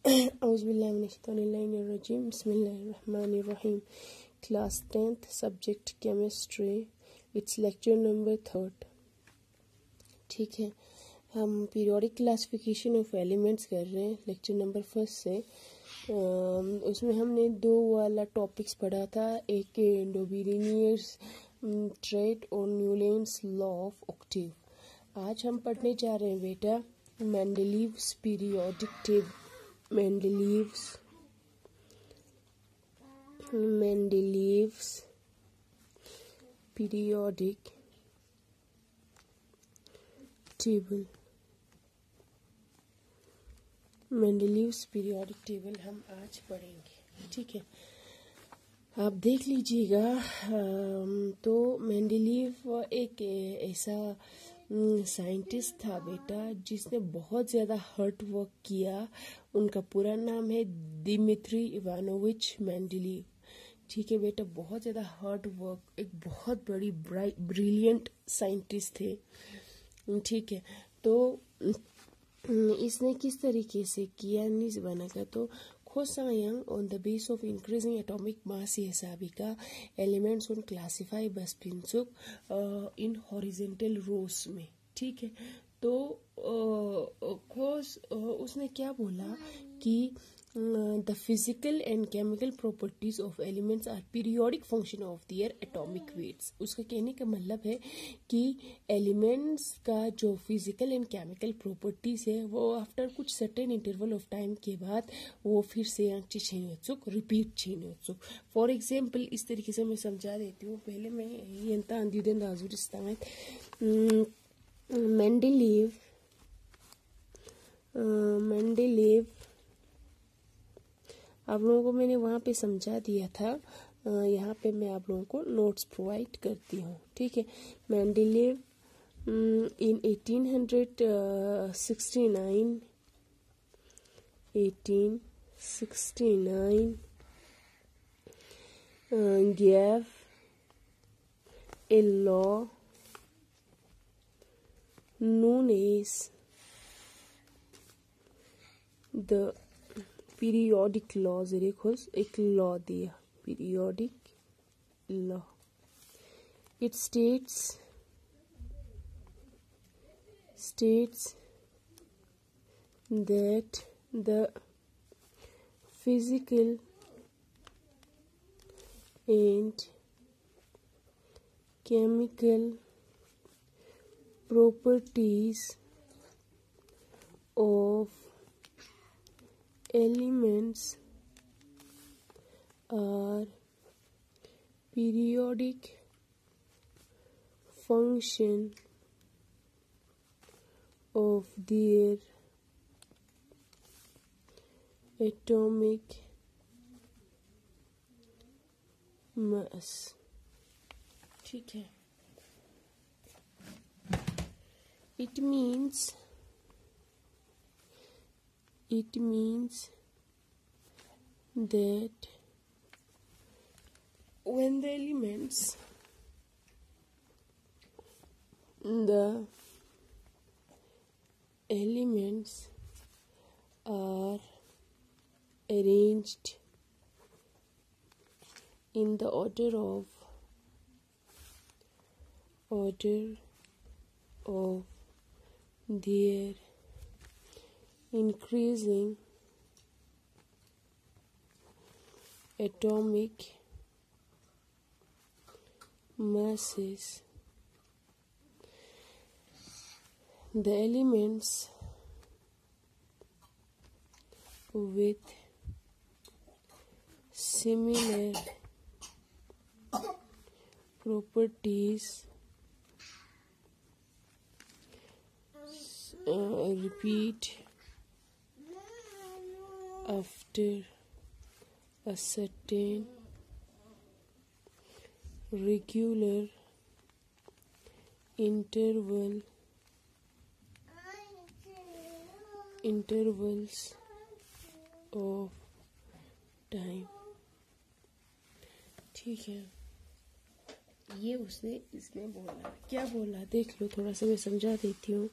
औज़ुबिल्लाहिमिनश्शैतानिर्रजीम बिस्मिल्लाहिर्रहमानिर्रहीम। Class 10th subject chemistry, it's lecture number 3। ठीक है, हम पीरियोडिक क्लासिफिकेशन ऑफ एलिमेंट्स कर रहे हैं लेक्चर नंबर 1 से। उसमें हमने 2 वाला टॉपिक्स पढ़ा था, एक डोबिनियर्स ट्रेट और न्यूलैंड्स लॉ ऑफ ऑक्टेव। आज हम पढ़ने जा रहे हैं बेटा Mendeleev's periodic table, Mendeleev's periodic table। Mendeleev's periodic table हम आज पढ़ेंगे। ठीक है, आप देख लीजिएगा। तो मेंडलीव एक ऐसा साइंटिस्ट था बेटा जिसने बहुत ज़्यादा हार्ड वर्क किया। उनका पूरा नाम है दिमित्री इवानोविच मेंडलीव। ठीक है बेटा, बहुत ज़्यादा हार्ड वर्क, एक बहुत बड़ी ब्रिलियंट साइंटिस्ट थे। ठीक है, तो इसने किस तरीके से किया नहीं बना तो Khosayan on the base of increasing atomic mass ये साबिका elements on classify बस्पिंसुक in horizontal rows में। ठीक है, तो उसने क्या बोला कि the physical and chemical properties of elements are periodic function of their atomic weights। उसका कहने का मतलब है कि एलिमेंट्स का जो फिजिकल एंड केमिकल प्रॉपर्टीज है वो आफ्टर कुछ सर्टेन इंटरवल ऑफ टाइम के बाद वो फिर से रिपीट चेंज हो। फॉर एग्जांपल इस तरीके से मैं समझा देती हूँ। पहले मैं यंता अंदीदन राजुरिस्तान मेंडलीव आप लोगों को मैंने वहाँ पे समझा दिया था। यहाँ पे मैं आप लोगों को नोट्स प्रोवाइड करती हूँ। ठीक है, Mendeleev in 1869 gave a law known as the periodic law। एक लॉ दिया, periodic law। It states that the physical and chemical properties of elements are periodic function of their atomic mass। ठीक है, it means that when the elements are arranged in the order of their increasing atomic masses, the elements with similar properties repeat after a certain regular intervals of time। ठीक है, ये उसने इसमें बोला, क्या बोला देख लो, थोड़ा सा मैं समझा देती हूँ।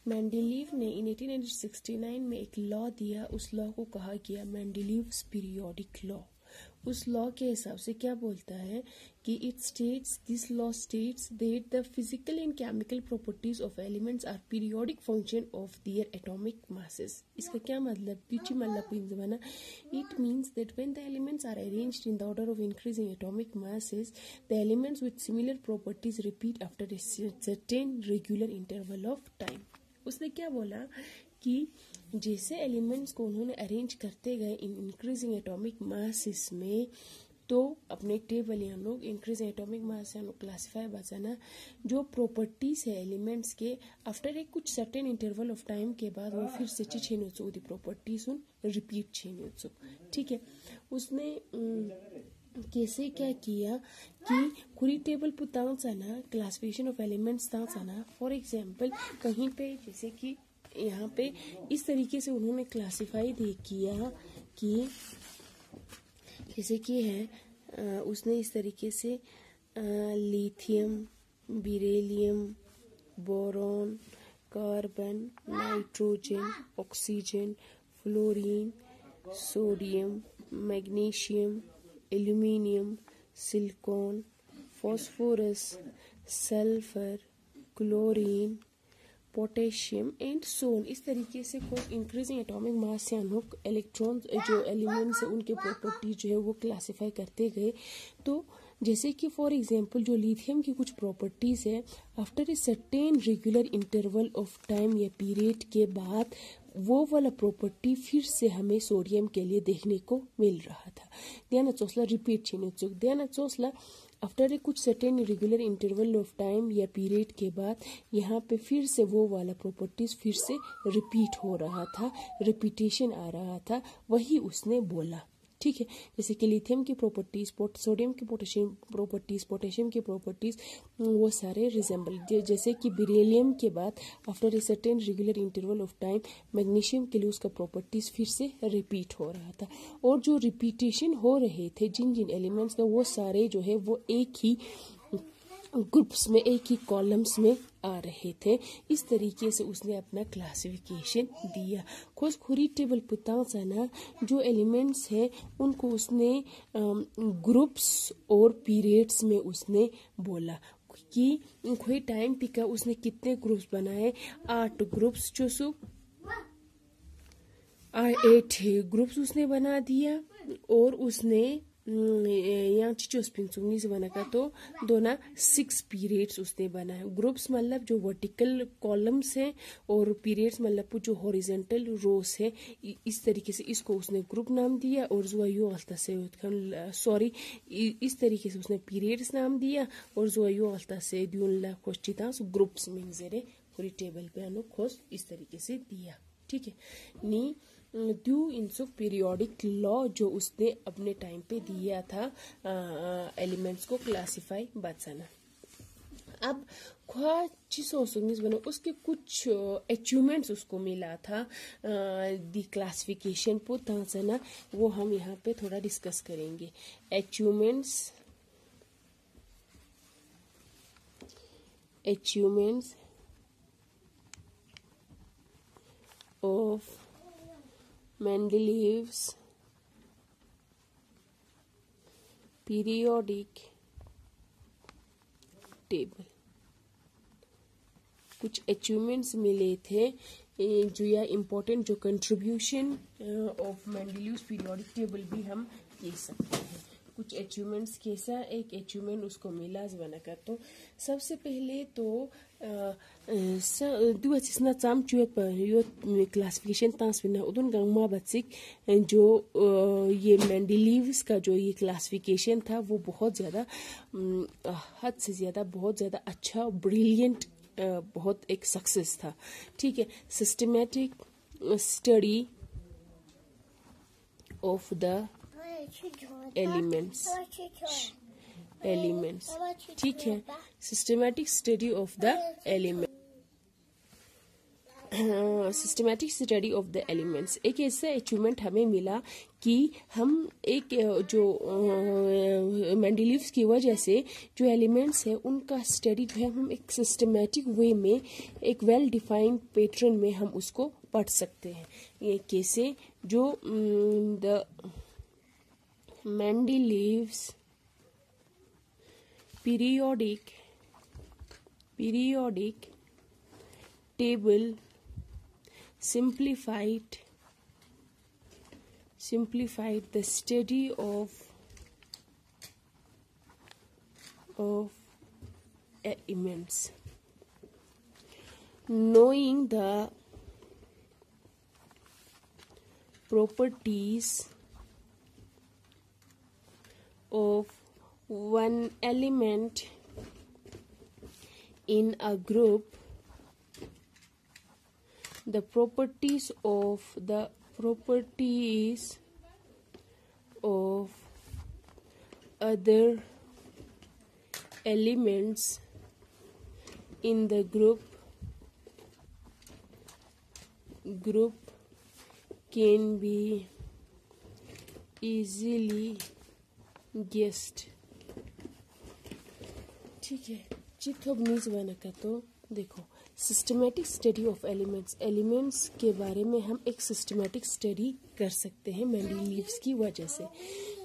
मेंडेलीव ने इन 1869 में एक लॉ दिया, उस लॉ को कहा गया मेंडेलीव्स पीरियोडिक लॉ। उस लॉ के हिसाब से क्या बोलता है कि this law states that the physical and chemical properties of elements are periodic function of their atomic masses. इसका क्या मतलब it means that when the elements are arranged in the order of increasing atomic masses, the elements with similar properties repeat after a certain regular interval of time. उसने क्या बोला कि जैसे elements को उन्होंने अरेंज करते गए इन इंक्रीजिंग एटॉमिक मासेस में, तो अपने टेबल हम लोग इंक्रीजिंग एटॉमिक मास से हम लोग क्लासिफाई बचाना जो प्रॉपर्टीज है एलिमेंट्स के आफ्टर एक कुछ सर्टेन इंटरवल ऑफ टाइम के बाद वो फिर से छेनोत्सुक दी प्रॉपर्टीज रिपीट छेनोत्सुक। ठीक है, उसने कैसे क्या किया कि खुरी टेबल पुताना क्लासिफिकेशन ऑफ एलिमेंट्स ताना। फॉर एग्जाम्पल कहीं पे जैसे कि यहाँ पे इस तरीके से उन्होंने क्लासिफाई किया कि जैसे कि है उसने इस तरीके से lithium, beryllium, boron, carbon, nitrogen, oxygen, fluorine, sodium, magnesium, aluminium, silicon, phosphorus, sulphur, chlorine, potassium and so on. इस तरीके से कोई इंक्रीजिंग एटॉमिक मास से हम लोग इलेक्ट्रॉन्स जो एलिमेंट्स है उनके प्रॉपर्टी जो है वो क्लासिफाई करते गए। तो जैसे कि फॉर एग्जांपल जो लिथियम की कुछ प्रॉपर्टीज है after a certain regular interval of time या पीरियड के बाद वो वाला प्रॉपर्टी फिर से हमें सोडियम के लिए देखने को मिल रहा था। ध्यान चौसला रिपीट छीने चुक ध्यान चौसला आफ्टर ए कुछ certain regular interval of time या पीरियड के बाद यहाँ पे फिर से वो वाला प्रॉपर्टीज फिर से रिपीट हो रहा था, रिपीटेशन आ रहा था, वही उसने बोला। ठीक है, जैसे कि लिथियम की प्रॉपर्टीज, सोडियम की पोटेशियम की प्रॉपर्टीज वो सारे रिजेंबल, जैसे कि बेरिलियम के बाद after a certain regular interval of time magnesium के लिए उसका प्रॉपर्टीज फिर से रिपीट हो रहा था। और जो रिपीटेशन हो रहे थे जिन जिन एलिमेंट्स का वो सारे जो है वो एक ही ग्रुप्स में, एक ही कॉलम्स में आ रहे थे। इस तरीके से उसने अपना क्लासिफिकेशन दिया। खुरी टेबल पुताना जो एलिमेंट्स है उनको उसने ग्रुप्स और पीरियड्स में उसने बोला कि कोई टाइम पिका उसने कितने ग्रुप्स बनाए, 8 ग्रुप्स जो 8 ग्रुप्स उसने बना दिया। और उसने यहाँ चिचोस्पिंग से बना का तो दोना 6 पीरियड्स उसने बनाए। ग्रुप्स मतलब जो वर्टिकल कॉलम्स हैं और पीरियड्स मतलब जो हॉरिजेंटल रोज है। इस तरीके से इसको उसने ग्रुप नाम दिया। और जो यो अलता से इस तरीके से उसने पीरियड्स नाम दिया। और जो यो अलता से दियोला खोस्टितास ग्रुप्स में जेरे पूरी टेबल पे अनु खोस इस तरीके से दिया। ठीक है, नी ड्यू इंसुफ पीरियोडिक लॉ जो उसने अपने टाइम पे दिया था एलिमेंट्स को क्लासिफाई बचाना। अब बनो उसके कुछ अचीवमेंट्स उसको मिला था दी क्लासिफिकेशन को ताना, वो हम यहाँ पे थोड़ा डिस्कस करेंगे। Achievements of Mendeleev's periodic table। कुछ अचीवमेंट्स मिले थे जो या इम्पोर्टेंट जो कंट्रीब्यूशन ऑफ मेंडेलीव्स पीरियोडिक टेबल भी हम कह सकते हैं। कुछ अचीवमेंट्स कैसा एक अचीवमेंट उसको मिला बना कर। तो सबसे पहले तो क्लासिफिकेशन तांसविना उदुन गंगमा बच्चिक जो ये मेंडेलीव्स का जो ये क्लासिफिकेशन था वो बहुत ज़्यादा हद से ज़्यादा बहुत ज़्यादा अच्छा ब्रिलियंट बहुत एक सक्सेस था। ठीक है, systematic study of the elements. ठीक है, systematic study of the element. Systematic study of the elements, एक ऐसा अचीवमेंट हमें मिला कि हम एक जो मेंडलीव्स की वजह से जो एलिमेंट्स है उनका स्टडी जो है हम एक सिस्टमेटिक वे में एक वेल डिफाइंड पैटर्न में हम उसको पढ़ सकते हैं। ये कैसे, जो the Mendeleev's periodic table simplified the study of elements. Knowing the properties of one element in a group, the properties of other elements in the group can be easily guessed। ठीक है, चित्तोबनीज बना का तो देखो, सिस्टमेटिक स्टडी ऑफ एलिमेंट्स के बारे में हम एक सिस्टमेटिक स्टडी कर सकते हैं मेंडलीव्स की वजह से।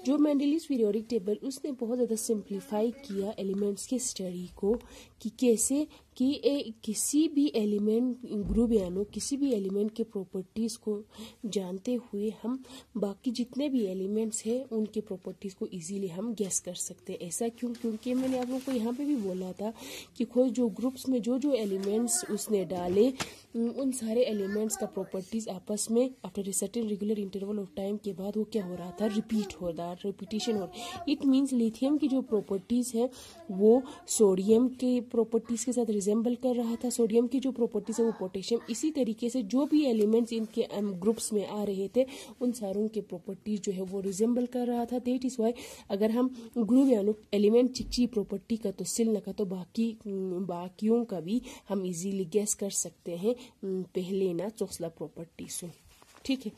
जो मेंडलीव्स पीरियोडिक टेबल, उसने बहुत ज़्यादा सिंप्लीफाई किया एलिमेंट्स की स्टडी को, कि कैसे कि किसी भी एलिमेंट ग्रुप यानी किसी भी एलिमेंट के प्रॉपर्टीज़ को जानते हुए हम बाकी जितने भी एलिमेंट्स हैं उनके प्रॉपर्टीज़ को इजीली हम गेस कर सकते हैं। ऐसा क्यों? क्योंकि मैंने आप लोगों को यहाँ पे भी बोला था कि कोई जो ग्रुप्स में जो एलिमेंट्स उसने डाले, उन सारे एलिमेंट्स का प्रॉपर्टीज़ आपस में after a certain regular interval of time के बाद वो क्या हो रहा था, रिपीटिशन हो रहा। इट मीन्स लिथियम की जो प्रॉपर्टीज़ है वो सोडियम के प्रॉपर्टीज़ के साथ रिजेंबल कर रहा था, सोडियम की जो प्रॉपर्टीज़ है वो पोटेशियम। इसी तरीके से जो भी एलिमेंट्स इनके ग्रुप्स में आ रहे थे उन सारों के प्रॉपर्टीज़ जो है वो रिजेंबल कर रहा था। दैट इज़ वाई अगर हम ग्रुप यानी एलिमेंट चिकची प्रॉपर्टी का तो सिल न का तो बाकियों का भी हम इजीली गेस कर सकते हैं पहले ना चौसला प्रॉपर्टी से। ठीक है,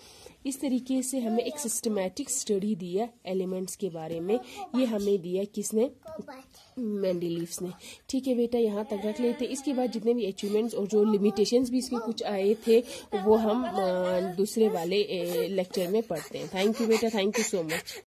इस तरीके से हमें एक सिस्टमैटिक स्टडी दिया एलिमेंट्स के बारे में। ये हमें दिया किसने? मेंडलीव्स ने। ठीक है बेटा, यहाँ तक रख लेते। इसके बाद जितने भी अचीवमेंट्स और जो लिमिटेशंस भी इसके कुछ आए थे वो हम दूसरे वाले लेक्चर में पढ़ते हैं। थैंक यू बेटा, थैंक यू सो मच।